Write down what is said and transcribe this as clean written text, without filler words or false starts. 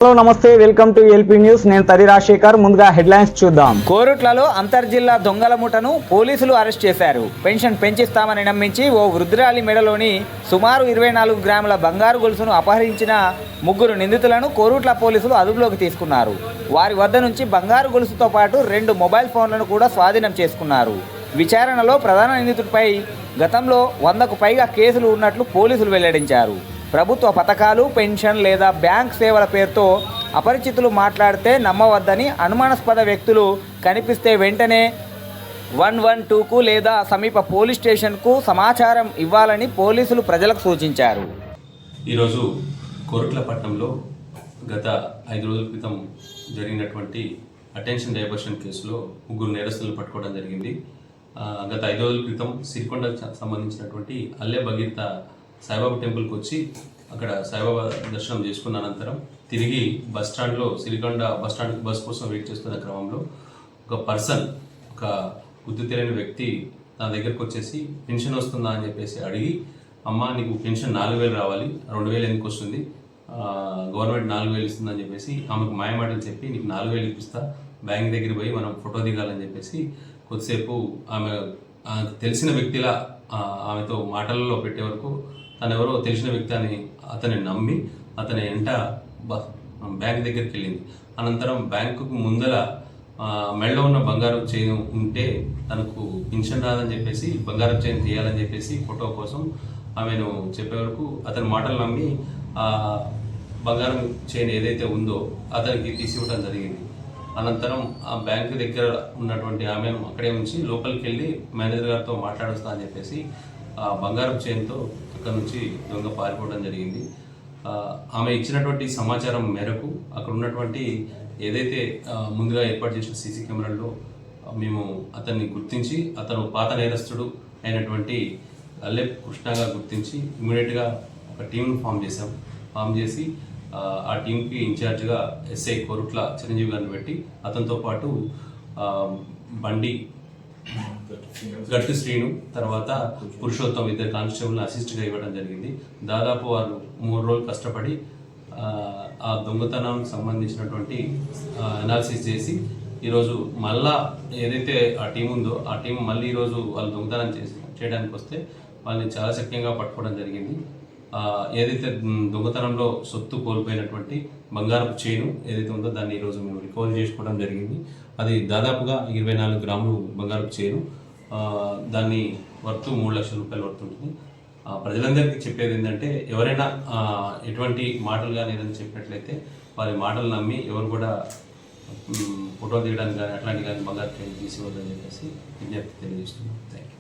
Hello నమస్తే, welcome to LP news. నేను తరి రాజశేఖర్. ముందుగా హెడ్లైన్స్ చూద్దాం. కోరుట్లలో అంతర్జిల్లా దొంగల ముఠను పోలీసులు అరెస్ట్ చేశారు. పెన్షన్ పెంచిస్తామని నమ్మించి ఓ వృద్ధురాలి మెడలోని సుమారు 24 గ్రాముల బంగారు గొలుసును అపహరించిన ముగ్గురు నిందితులను కోరుట్ల పోలీసులు అదుపులోకి తీసుకున్నారు. వారి వద్ద నుంచి బంగారు గొలుసుతో పాటు 2 మొబైల్ ఫోన్లను కూడా స్వాధీనం చేసుకున్నారు. విచారణలో ప్రధాన నిందితుడిపై గతంలో 100కు పైగా కేసులు ఉన్నట్లు పోలీసులు వెల్లడించారు. ప్రభుత్వ పథకాలు, పెన్షన్ లేదా బ్యాంక్ సేవల పేరుతో అపరిచితులు మాట్లాడితే నమ్మవద్దని, అనుమానాస్పద వ్యక్తులు కనిపిస్తే వెంటనే 112కు లేదా సమీప పోలీస్ స్టేషన్కు సమాచారం ఇవ్వాలని పోలీసులు ప్రజలకు సూచించారు. ఈరోజు కోరుట్ల పట్టణంలో గత 5 రోజుల క్రితం జరిగినటువంటి అటెన్షన్ డైవర్షన్ కేసులో 3 నేరస్తులను పట్టుకోవడం జరిగింది. గత 5 రోజుల క్రితం సిరికొండకు సంబంధించినటువంటి అల్లె భగీరథ సాయిబాబా టెంపుల్కి వచ్చి అక్కడ సాయిబాబా దర్శనం చేసుకున్న అనంతరం తిరిగి బస్టాండ్లో సిరికొండ బస్టాండ్ బస్ కోసం వెయిట్ చేస్తున్న క్రమంలో ఒక పర్సన్, ఒక గుర్తు తెలియని వ్యక్తి నా దగ్గరకు వచ్చేసి పెన్షన్ వస్తుందా అని చెప్పేసి అడిగి, అమ్మ నీకు పెన్షన్ 4,000 రావాలి, 2,000 ఎందుకు వస్తుంది, గవర్నమెంట్ 4,000 ఇస్తుందని చెప్పేసి ఆమెకు మాయమాటలు చెప్పి నీకు 4,000 ఇప్పిస్తా, బ్యాంక్ దగ్గర పోయి మనం ఫోటో దిగాలని చెప్పేసి కొద్దిసేపు ఆమె తెలిసిన వ్యక్తిలా ఆమెతో మాటలలో పెట్టే వరకు తను ఎవరో తెలిసిన వ్యక్తి అని అతన్ని నమ్మి అతని వెంట బ్యాంక్ దగ్గరికి వెళ్ళింది. అనంతరం బ్యాంకుకు ముందర మెడలో ఉన్న బంగారు చైన్ ఉంటే తనకు పెన్షన్ రాదని చెప్పేసి బంగారు చైన్ తీయాలని చెప్పేసి ఫోటో కోసం ఆమెను చెప్పే వరకు అతని మాటలు నమ్మి బంగారం చైన్ ఏదైతే ఉందో అతనికి తీసివ్వడం జరిగింది. అనంతరం ఆ బ్యాంకు దగ్గర ఉన్నటువంటి ఆమెను అక్కడే ఉంచి లోపలికి వెళ్ళి మేనేజర్ గారితో మాట్లాడుస్తా అని చెప్పేసి ఆ బంగారం చైన్తో అక్కడ నుంచి దొంగ పారిపోవడం జరిగింది. ఆమె ఇచ్చినటువంటి సమాచారం మేరకు అక్కడ ఉన్నటువంటి ఏదైతే ముందుగా ఏర్పాటు చేసిన సీసీ కెమెరాల్లో మేము అతన్ని గుర్తించి అతను పాత నేరస్తుడు అయినటువంటి అల్లె కృష్ణగా గుర్తించి ఇమీడియట్గా ఒక టీంను ఫామ్ చేసి ఆ టీంకి ఇన్ఛార్జ్గా ఎస్ఐ కోరుట్ల చిరంజీవి గారిని పెట్టి అతనితో పాటు బండి గట్టు శ్రీను తర్వాత పురుషోత్తం 2 కానిస్టేబుల్ని అసిస్ట్గా ఇవ్వడం జరిగింది. దాదాపు వారు 3 రోజులు కష్టపడి ఆ దొంగతనానికి సంబంధించినటువంటి అనాలిసిస్ చేసి ఈరోజు మళ్ళా ఏదైతే ఆ టీం ఉందో ఆ టీం మళ్ళీ ఈరోజు వాళ్ళు దొంగతనం చేయడానికి వస్తే వాళ్ళని చాలా శక్యంగా పట్టుకోవడం జరిగింది. ఏదైతే దొంగతనంలో సొత్తు కోల్పోయినటువంటి బంగారపు చైను ఏదైతే ఉందో దాన్ని ఈరోజు మేము రికవరీ చేసుకోవడం జరిగింది. అది దాదాపుగా 24 గ్రాములు బంగారపు చైను, దాన్ని వర్తు 3 లక్షల రూపాయలు వర్తు ఉంటుంది. ప్రజలందరికీ చెప్పేది ఏంటంటే ఎవరైనా ఎటువంటి మాటలు కానీ ఏదైనా చెప్పినట్లయితే వారి మాటలు నమ్మి ఎవరు కూడా ఫోటో తీయడానికి కానీ అట్లాంటి కానీ బంగారు చైన్ తీసివద్దని చెప్పేసి విజ్ఞప్తి తెలియజేస్తున్నాం. Thank you.